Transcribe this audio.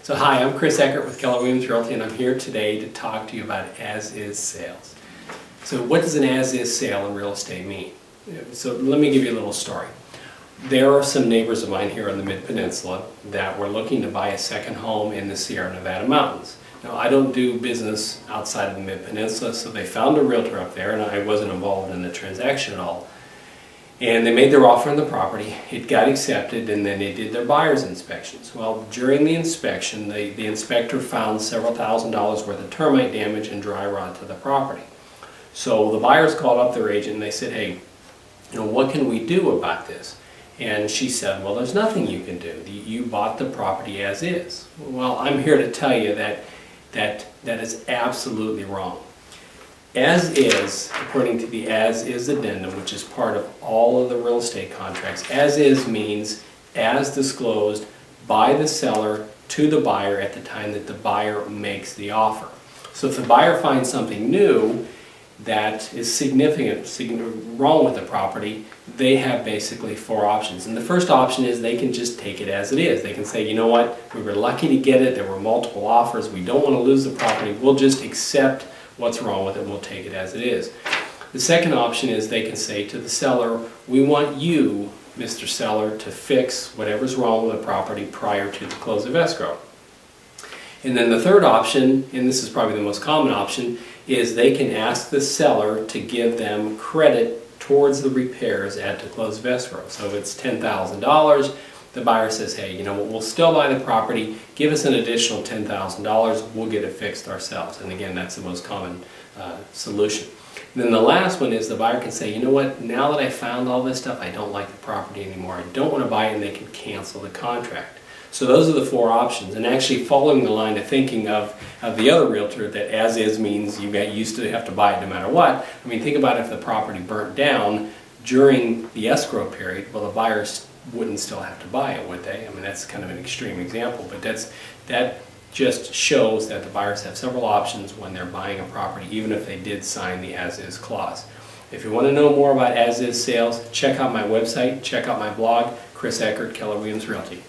So hi, I'm Chris Eckert with Keller Williams Realty, and I'm here today to talk to you about as-is sales. So what does an as-is sale in real estate mean? So let me give you a little story. There are some neighbors of mine here on the Mid-Peninsula that were looking to buy a second home in the Sierra Nevada mountains. Now, I don't do business outside of the Mid-Peninsula, so they found a realtor up there, and I wasn't involved in the transaction at all. And they made their offer on the property, it got accepted, and then they did their buyer's inspections. Well, during the inspection, the inspector found several $1,000s worth of termite damage and dry rot to the property. So the buyers called up their agent and they said, hey, what can we do about this? And she said, well, there's nothing you can do. You bought the property as is. Well, I'm here to tell you that is absolutely wrong. As is, according to the as is addendum, which is part of all of the real estate contracts, as is means as disclosed by the seller to the buyer at the time that the buyer makes the offer. So if the buyer finds something new that is significant wrong with the property, they have basically four options. And the first option is they can just take it as it is. They can say, you know what, we were lucky to get it, there were multiple offers, we don't want to lose the property, we'll just accept what's wrong with it and we'll take it as it is. The second option is they can say to the seller, we want you, Mr. Seller, to fix whatever's wrong with the property prior to the close of escrow. And then the third option, and this is probably the most common option, is they can ask the seller to give them credit towards the repairs at the close of escrow. So if it's $10,000, the buyer says, hey, we'll still buy the property, give us an additional $10,000, we'll get it fixed ourselves. And again, that's the most common solution. And then the last one is the buyer can say, you know what, now that I found all this stuff, I don't like the property anymore, I don't want to buy it, and they can cancel the contract. So those are the four options, and actually following the line of thinking of the other realtor that as is means you used to have to buy it no matter what. I mean, think about if the property burnt down during the escrow period, well, the buyers wouldn't still have to buy it, would they? I mean, that's kind of an extreme example, but that just shows that the buyers have several options when they're buying a property, even if they did sign the as-is clause. If you want to know more about as-is sales, check out my website, check out my blog, Chris Eckert, Keller Williams Realty.